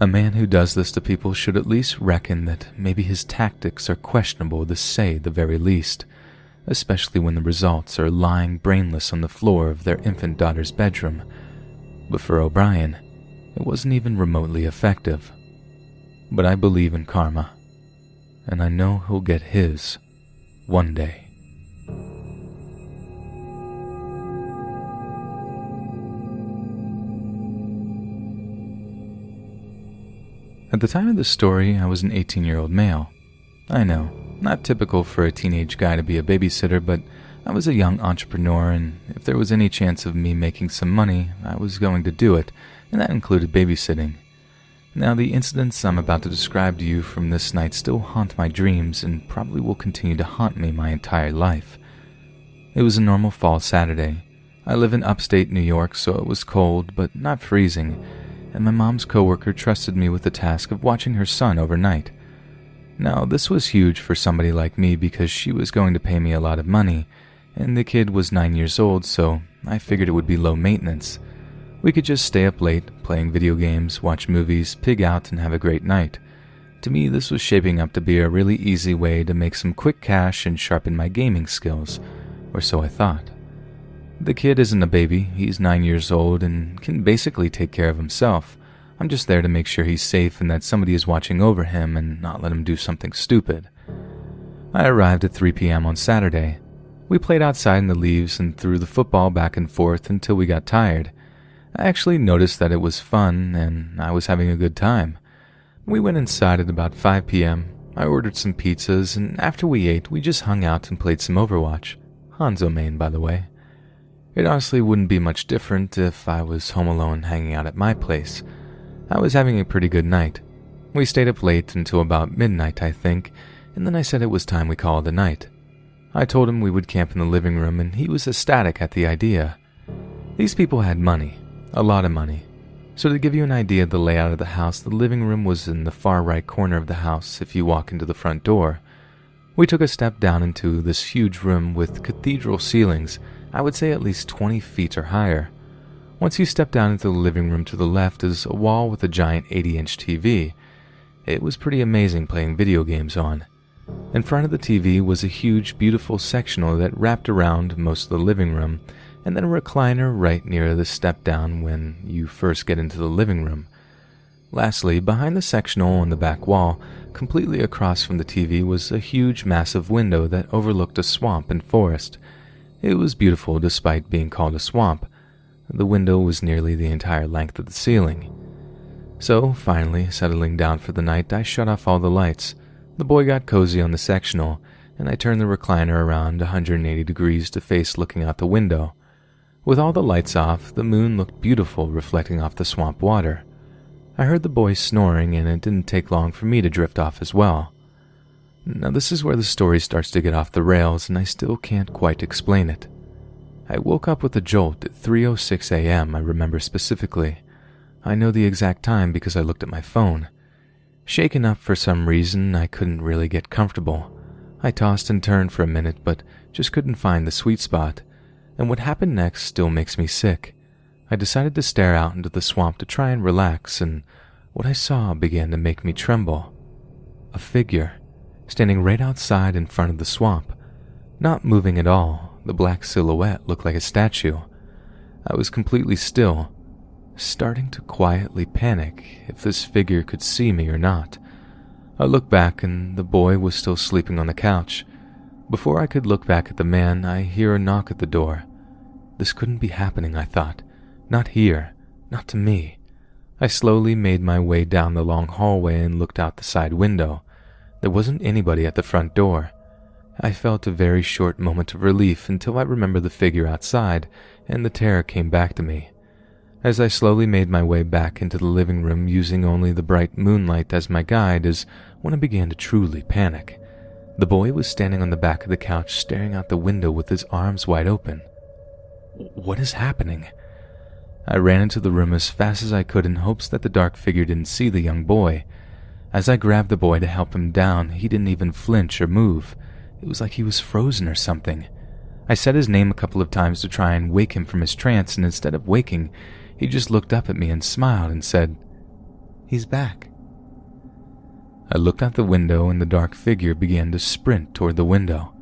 A man who does this to people should at least reckon that maybe his tactics are questionable to say the very least, especially when the results are lying brainless on the floor of their infant daughter's bedroom. But for O'Brien, it wasn't even remotely effective. But I believe in karma, and I know he'll get his one day. At the time of the story, I was an 18-year-old male. I know, not typical for a teenage guy to be a babysitter, but I was a young entrepreneur, and if there was any chance of me making some money, I was going to do it, and that included babysitting. Now, the incidents I'm about to describe to you from this night still haunt my dreams and probably will continue to haunt me my entire life. It was a normal fall Saturday. I live in upstate New York, so it was cold, but not freezing, and my mom's coworker trusted me with the task of watching her son overnight. Now, this was huge for somebody like me because she was going to pay me a lot of money, and the kid was 9 years old, so I figured it would be low maintenance. We could just stay up late, playing video games, watch movies, pig out, and have a great night. To me, this was shaping up to be a really easy way to make some quick cash and sharpen my gaming skills, or so I thought. The kid isn't a baby, he's 9 years old and can basically take care of himself. I'm just there to make sure he's safe and that somebody is watching over him and not let him do something stupid. I arrived at 3 p.m. on Saturday. We played outside in the leaves and threw the football back and forth until we got tired. I actually noticed that it was fun and I was having a good time. We went inside at about 5 p.m. I ordered some pizzas, and after we ate, we just hung out and played some Overwatch. Hanzo main, by the way. It honestly wouldn't be much different if I was home alone hanging out at my place. I was having a pretty good night. We stayed up late until about midnight, I think, and then I said it was time we called a night. I told him we would camp in the living room, and he was ecstatic at the idea. These people had money, a lot of money. So to give you an idea of the layout of the house, the living room was in the far right corner of the house if you walk into the front door. We took a step down into this huge room with cathedral ceilings I would say at least 20 feet or higher. Once you step down into the living room, to the left is a wall with a giant 80-inch TV. It was pretty amazing playing video games on. In front of the TV was a huge, beautiful sectional that wrapped around most of the living room, and then a recliner right near the step down when you first get into the living room. Lastly, behind the sectional on the back wall, completely across from the TV, was a huge, massive window that overlooked a swamp and forest. It was beautiful despite being called a swamp. The window was nearly the entire length of the ceiling. So, finally, settling down for the night, I shut off all the lights. The boy got cozy on the sectional, and I turned the recliner around 180 degrees to face looking out the window. With all the lights off, the moon looked beautiful reflecting off the swamp water. I heard the boy snoring, and it didn't take long for me to drift off as well. Now this is where the story starts to get off the rails, and I still can't quite explain it. I woke up with a jolt at 3:06 a.m., I remember specifically. I know the exact time because I looked at my phone. Shaken up for some reason, I couldn't really get comfortable. I tossed and turned for a minute, but just couldn't find the sweet spot. And what happened next still makes me sick. I decided to stare out into the swamp to try and relax, and what I saw began to make me tremble. A figure, standing right outside in front of the swamp. Not moving at all, the black silhouette looked like a statue. I was completely still, starting to quietly panic if this figure could see me or not. I looked back and the boy was still sleeping on the couch. Before I could look back at the man, I hear a knock at the door. This couldn't be happening, I thought. Not here, not to me. I slowly made my way down the long hallway and looked out the side window. There wasn't anybody at the front door. I felt a very short moment of relief until I remembered the figure outside, and the terror came back to me. As I slowly made my way back into the living room using only the bright moonlight as my guide is when I began to truly panic. The boy was standing on the back of the couch staring out the window with his arms wide open. What is happening? I ran into the room as fast as I could in hopes that the dark figure didn't see the young boy. As I grabbed the boy to help him down, he didn't even flinch or move. It was like he was frozen or something. I said his name a couple of times to try and wake him from his trance, and instead of waking, he just looked up at me and smiled and said, "He's back." I looked out the window and the dark figure began to sprint toward the window.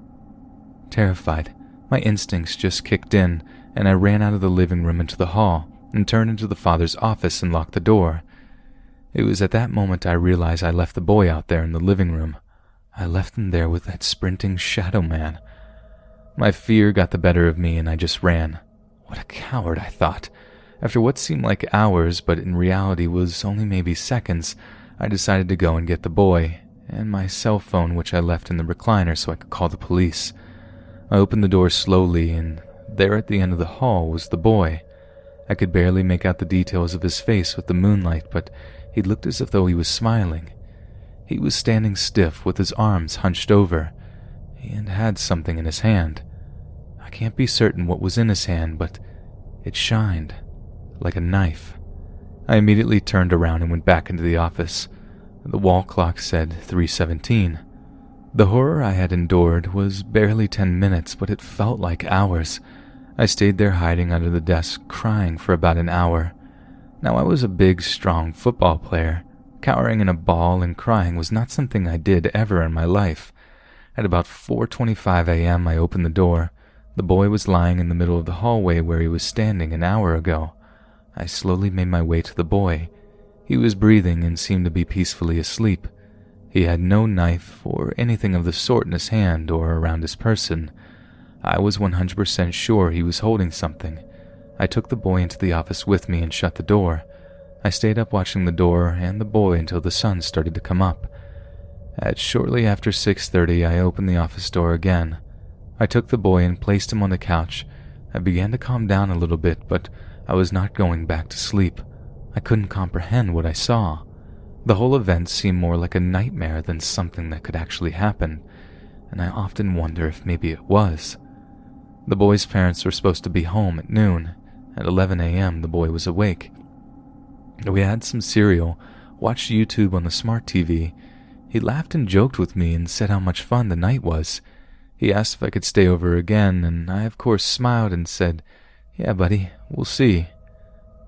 Terrified, my instincts just kicked in, and I ran out of the living room into the hall and turned into the father's office and locked the door. It was at that moment I realized I left the boy out there in the living room. I left him there with that sprinting shadow man. My fear got the better of me and I just ran. What a coward, I thought. After what seemed like hours, but in reality was only maybe seconds, I decided to go and get the boy, and my cell phone which I left in the recliner so I could call the police. I opened the door slowly, and there at the end of the hall was the boy. I could barely make out the details of his face with the moonlight, but he looked as if though he was smiling. He was standing stiff with his arms hunched over, and had something in his hand. I can't be certain what was in his hand, but it shined like a knife. I immediately turned around and went back into the office. The wall clock said 3:17. The horror I had endured was barely 10 minutes, but it felt like hours. I stayed there hiding under the desk, crying for about an hour. Now I was a big, strong football player. Cowering in a ball and crying was not something I did ever in my life. At about 4:25 a.m. I opened the door. The boy was lying in the middle of the hallway where he was standing an hour ago. I slowly made my way to the boy. He was breathing and seemed to be peacefully asleep. He had no knife or anything of the sort in his hand or around his person. I was 100% sure he was holding something. I took the boy into the office with me and shut the door. I stayed up watching the door and the boy until the sun started to come up. At shortly after 6:30, I opened the office door again. I took the boy and placed him on the couch. I began to calm down a little bit, but I was not going back to sleep. I couldn't comprehend what I saw. The whole event seemed more like a nightmare than something that could actually happen, and I often wonder if maybe it was. The boy's parents were supposed to be home at noon. At 11 a.m., the boy was awake. We had some cereal, watched YouTube on the smart TV. He laughed and joked with me and said how much fun the night was. He asked if I could stay over again, and I of course smiled and said, "Yeah, buddy, we'll see."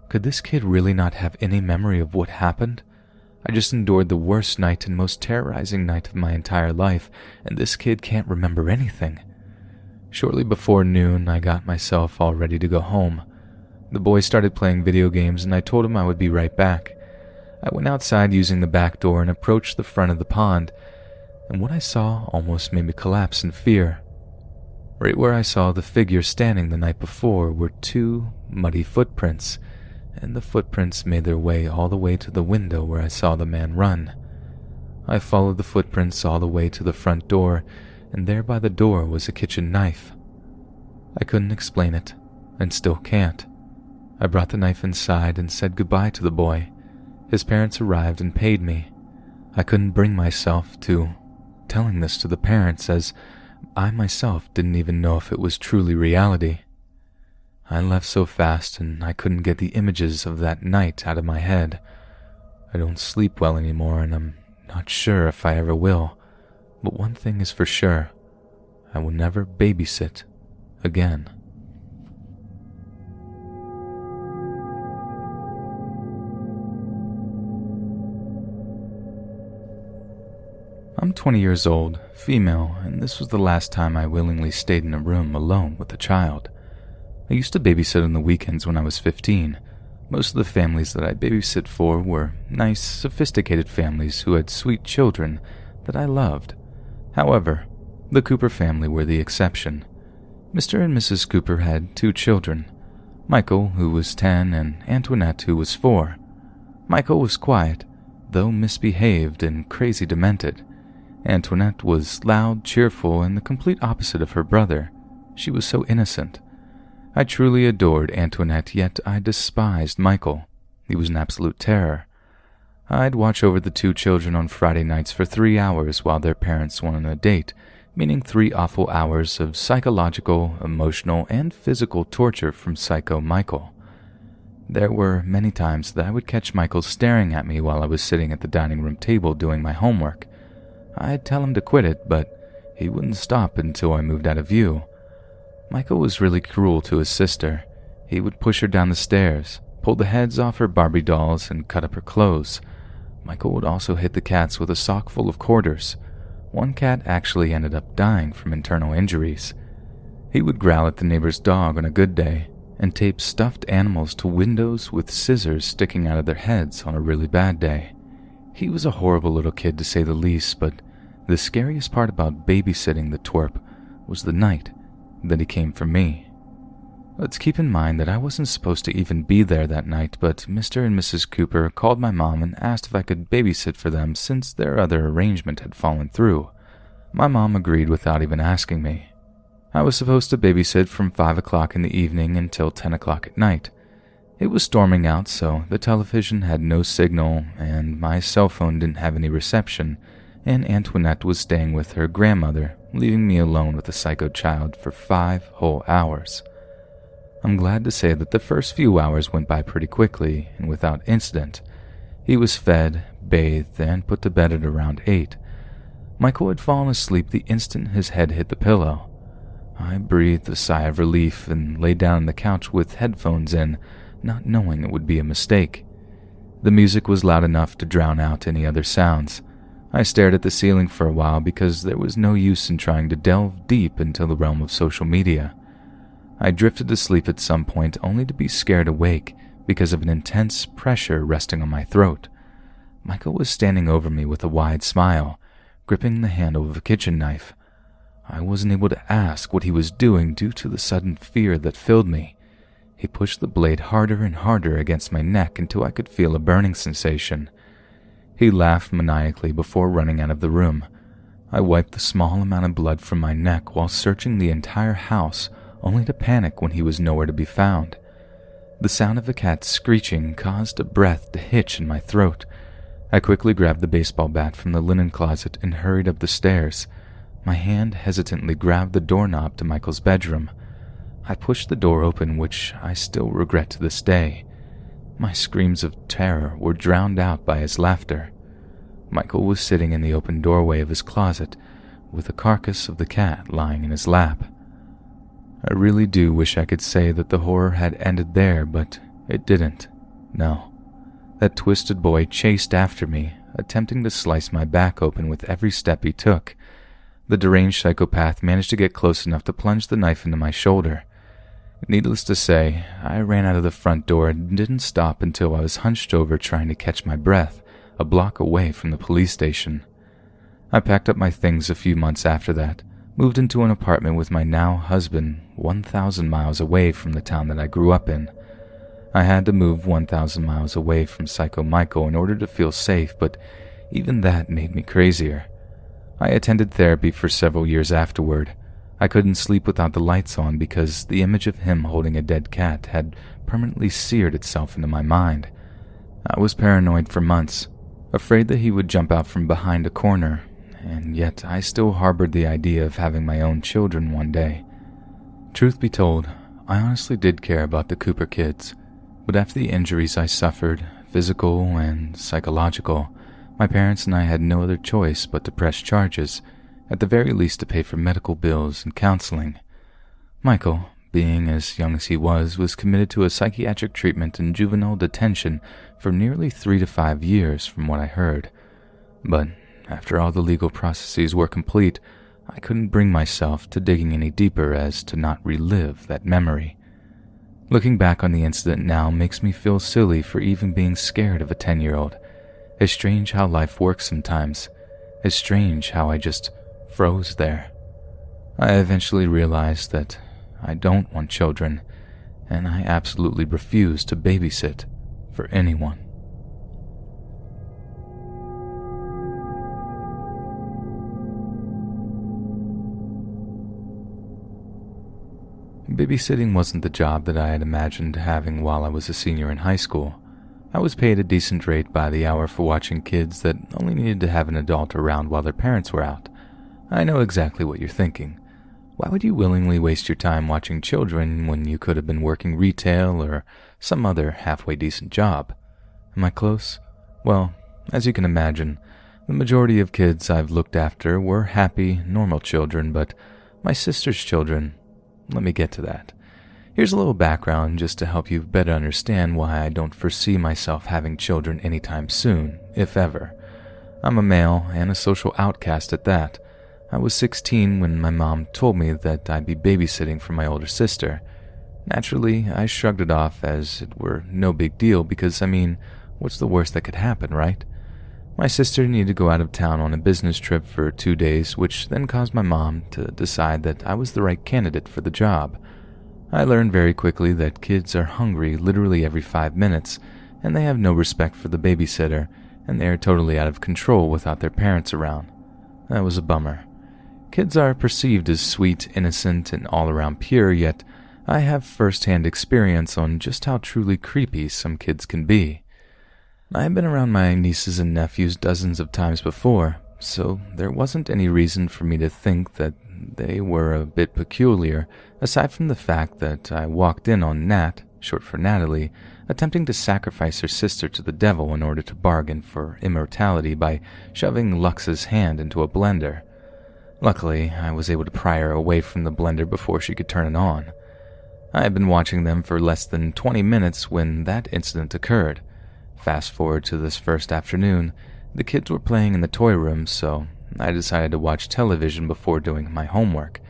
Could this kid really not have any memory of what happened? I just endured the worst night and most terrorizing night of my entire life, and this kid can't remember anything. Shortly before noon, I got myself all ready to go home. The boy started playing video games, and I told him I would be right back. I went outside using the back door and approached the front of the pond, and what I saw almost made me collapse in fear. Right where I saw the figure standing the night before were 2 muddy footprints, and the footprints made their way all the way to the window where I saw the man run. I followed the footprints all the way to the front door, and there by the door was a kitchen knife. I couldn't explain it, and still can't. I brought the knife inside and said goodbye to the boy. His parents arrived and paid me. I couldn't bring myself to telling this to the parents, as I myself didn't even know if it was truly reality. I left so fast, and I couldn't get the images of that night out of my head. I don't sleep well anymore, and I'm not sure if I ever will. But one thing is for sure, I will never babysit again. I'm 20 years old, female, and this was the last time I willingly stayed in a room alone with a child. I used to babysit on the weekends when I was 15. Most of the families that I babysit for were nice, sophisticated families who had sweet children that I loved. However, the Cooper family were the exception. Mr. and Mrs. Cooper had 2 children, Michael, who was 10, and Antoinette, who was 4. Michael was quiet, though misbehaved and crazy demented. Antoinette was loud, cheerful, and the complete opposite of her brother. She was so innocent. I truly adored Antoinette, yet I despised Michael. He was an absolute terror. I'd watch over the 2 children on Friday nights for 3 hours while their parents went on a date, meaning 3 awful hours of psychological, emotional, and physical torture from Psycho Michael. There were many times that I would catch Michael staring at me while I was sitting at the dining room table doing my homework. I'd tell him to quit it, but he wouldn't stop until I moved out of view. Michael was really cruel to his sister. He would push her down the stairs, pull the heads off her Barbie dolls, and cut up her clothes. Michael would also hit the cats with a sock full of quarters. One cat actually ended up dying from internal injuries. He would growl at the neighbor's dog on a good day, and tape stuffed animals to windows with scissors sticking out of their heads on a really bad day. He was a horrible little kid to say the least, but the scariest part about babysitting the twerp was the night that he came for me. Let's keep in mind that I wasn't supposed to even be there that night, but Mr. and Mrs. Cooper called my mom and asked if I could babysit for them since their other arrangement had fallen through. My mom agreed without even asking me. I was supposed to babysit from 5 o'clock in the evening until 10 o'clock at night. It was storming out, so the television had no signal, and my cell phone didn't have any reception, and Antoinette was staying with her grandmother, leaving me alone with the psycho child for 5 whole hours. I'm glad to say that the first few hours went by pretty quickly and without incident. He was fed, bathed, and put to bed at around 8. Michael had fallen asleep the instant his head hit the pillow. I breathed a sigh of relief and lay down on the couch with headphones in, not knowing it would be a mistake. The music was loud enough to drown out any other sounds. I stared at the ceiling for a while because there was no use in trying to delve deep into the realm of social media. I drifted to sleep at some point only to be scared awake because of an intense pressure resting on my throat. Michael was standing over me with a wide smile, gripping the handle of a kitchen knife. I wasn't able to ask what he was doing due to the sudden fear that filled me. He pushed the blade harder and harder against my neck until I could feel a burning sensation. He laughed maniacally before running out of the room. I wiped the small amount of blood from my neck while searching the entire house, only to panic when he was nowhere to be found. The sound of the cat screeching caused a breath to hitch in my throat. I quickly grabbed the baseball bat from the linen closet and hurried up the stairs. My hand hesitantly grabbed the doorknob to Michael's bedroom. I pushed the door open, which I still regret to this day. My screams of terror were drowned out by his laughter. Michael was sitting in the open doorway of his closet, with the carcass of the cat lying in his lap. I really do wish I could say that the horror had ended there, but it didn't. No. That twisted boy chased after me, attempting to slice my back open with every step he took. The deranged psychopath managed to get close enough to plunge the knife into my shoulder. Needless to say, I ran out of the front door and didn't stop until I was hunched over trying to catch my breath, a block away from the police station. I packed up my things a few months after that, moved into an apartment with my now husband 1,000 miles away from the town that I grew up in. I had to move 1,000 miles away from Psycho Michael in order to feel safe, but even that made me crazier. I attended therapy for several years afterward. I couldn't sleep without the lights on because the image of him holding a dead cat had permanently seared itself into my mind. I was paranoid for months, afraid that he would jump out from behind a corner, and yet I still harbored the idea of having my own children one day. Truth be told, I honestly did care about the Cooper kids, but after the injuries I suffered, physical and psychological, my parents and I had no other choice but to press charges, at the very least to pay for medical bills and counseling. Michael, being as young as he was committed to a psychiatric treatment in juvenile detention for nearly 3 to 5 years from what I heard. But after all the legal processes were complete, I couldn't bring myself to digging any deeper as to not relive that memory. Looking back on the incident now makes me feel silly for even being scared of a 10-year-old. It's strange how life works sometimes. It's strange how I just froze there. I eventually realized that I don't want children, and I absolutely refuse to babysit for anyone. Babysitting wasn't the job that I had imagined having while I was a senior in high school. I was paid a decent rate by the hour for watching kids that only needed to have an adult around while their parents were out. I know exactly what you're thinking. Why would you willingly waste your time watching children when you could have been working retail or some other halfway decent job? Am I close? Well, as you can imagine, the majority of kids I've looked after were happy, normal children, but my sister's children, let me get to that. Here's a little background just to help you better understand why I don't foresee myself having children anytime soon, if ever. I'm a male and a social outcast at that. I was 16 when my mom told me that I'd be babysitting for my older sister. Naturally, I shrugged it off as it were no big deal because, what's the worst that could happen, right? My sister needed to go out of town on a business trip for 2 days, which then caused my mom to decide that I was the right candidate for the job. I learned very quickly that kids are hungry literally every 5 minutes, and they have no respect for the babysitter, and they are totally out of control without their parents around. That was a bummer. Kids are perceived as sweet, innocent, and all-around pure, yet I have first-hand experience on just how truly creepy some kids can be. I have been around my nieces and nephews dozens of times before, so there wasn't any reason for me to think that they were a bit peculiar, aside from the fact that I walked in on Nat, short for Natalie, attempting to sacrifice her sister to the devil in order to bargain for immortality by shoving Lux's hand into a blender. Luckily, I was able to pry her away from the blender before she could turn it on. I had been watching them for less than 20 minutes when that incident occurred. Fast forward to this first afternoon, the kids were playing in the toy room, so I decided to watch television before doing my homework.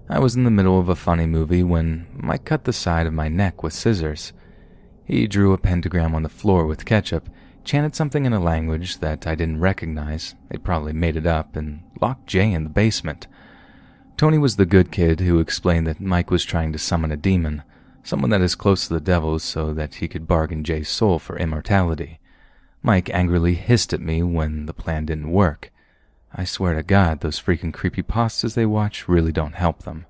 I was in the middle of a funny movie when Mike cut the side of my neck with scissors. He drew a pentagram on the floor with ketchup, chanted something in a language that I didn't recognize, they probably made it up, and locked Jay in the basement. Tony was the good kid who explained that Mike was trying to summon a demon, someone that is close to the devil so that he could bargain Jay's soul for immortality. Mike angrily hissed at me when the plan didn't work. I swear to God, those freaking creepypastas they watch really don't help them.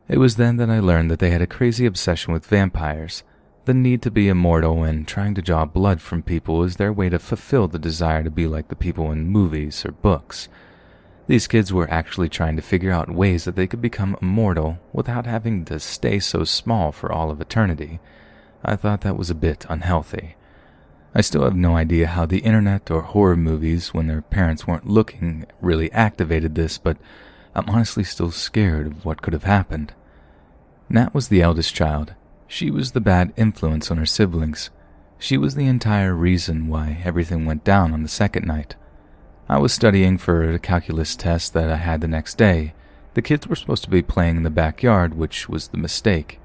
It was then that I learned that they had a crazy obsession with vampires. The need to be immortal and trying to draw blood from people is their way to fulfill the desire to be like the people in movies or books. These kids were actually trying to figure out ways that they could become immortal without having to stay so small for all of eternity. I thought that was a bit unhealthy. I still have no idea how the internet or horror movies, when their parents weren't looking, really activated this, but I'm honestly still scared of what could have happened. Nat was the eldest child. She was the bad influence on her siblings. She was the entire reason why everything went down on the second night. I was studying for a calculus test that I had the next day. The kids were supposed to be playing in the backyard, which was the mistake.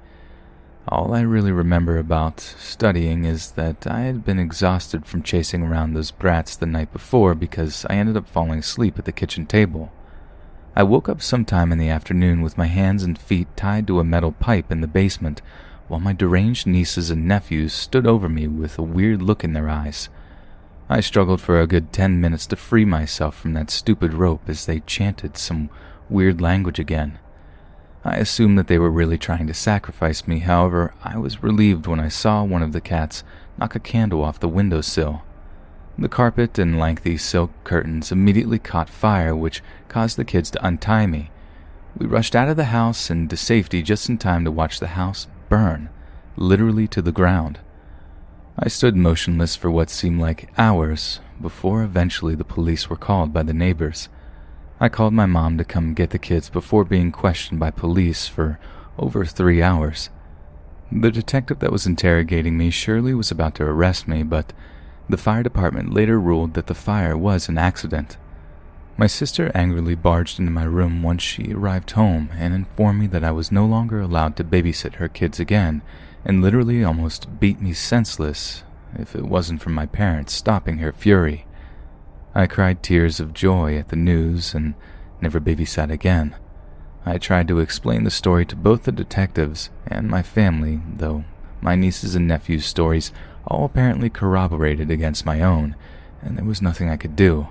All I really remember about studying is that I had been exhausted from chasing around those brats the night before because I ended up falling asleep at the kitchen table. I woke up sometime in the afternoon with my hands and feet tied to a metal pipe in the basement, while my deranged nieces and nephews stood over me with a weird look in their eyes. I struggled for a good 10 minutes to free myself from that stupid rope as they chanted some weird language again. I assumed that they were really trying to sacrifice me. However, I was relieved when I saw one of the cats knock a candle off the windowsill. The carpet and lengthy silk curtains immediately caught fire, which caused the kids to untie me. We rushed out of the house and to safety just in time to watch the house burn, literally to the ground. I stood motionless for what seemed like hours before eventually the police were called by the neighbors. I called my mom to come get the kids before being questioned by police for over 3 hours. The detective that was interrogating me surely was about to arrest me, but the fire department later ruled that the fire was an accident. My sister angrily barged into my room once she arrived home and informed me that I was no longer allowed to babysit her kids again, and literally almost beat me senseless if it wasn't for my parents stopping her fury. I cried tears of joy at the news and never babysat again. I tried to explain the story to both the detectives and my family, though my nieces and nephews' stories all apparently corroborated against my own, and there was nothing I could do.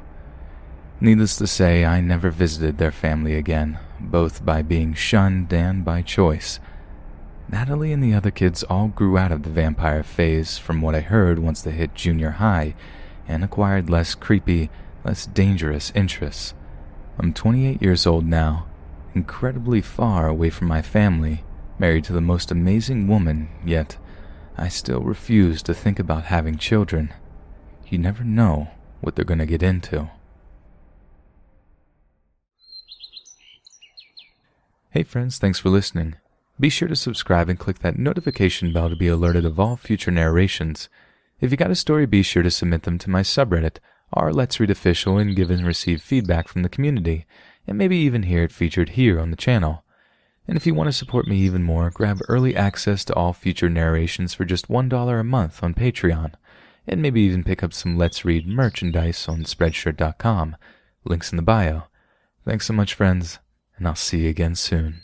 Needless to say, I never visited their family again, both by being shunned and by choice. Natalie and the other kids all grew out of the vampire phase from what I heard once they hit junior high, and acquired less creepy, less dangerous interests. I'm 28 years old now, incredibly far away from my family, married to the most amazing woman, yet I still refuse to think about having children. You never know what they're going to get into. Hey friends, thanks for listening. Be sure to subscribe and click that notification bell to be alerted of all future narrations. If you got a story, be sure to submit them to my subreddit, r/letsreadofficial, and give and receive feedback from the community, and maybe even hear it featured here on the channel. And if you want to support me even more, grab early access to all future narrations for just $1 a month on Patreon, and maybe even pick up some Let's Read merchandise on Spreadshirt.com. Links in the bio. Thanks so much, friends, and I'll see you again soon.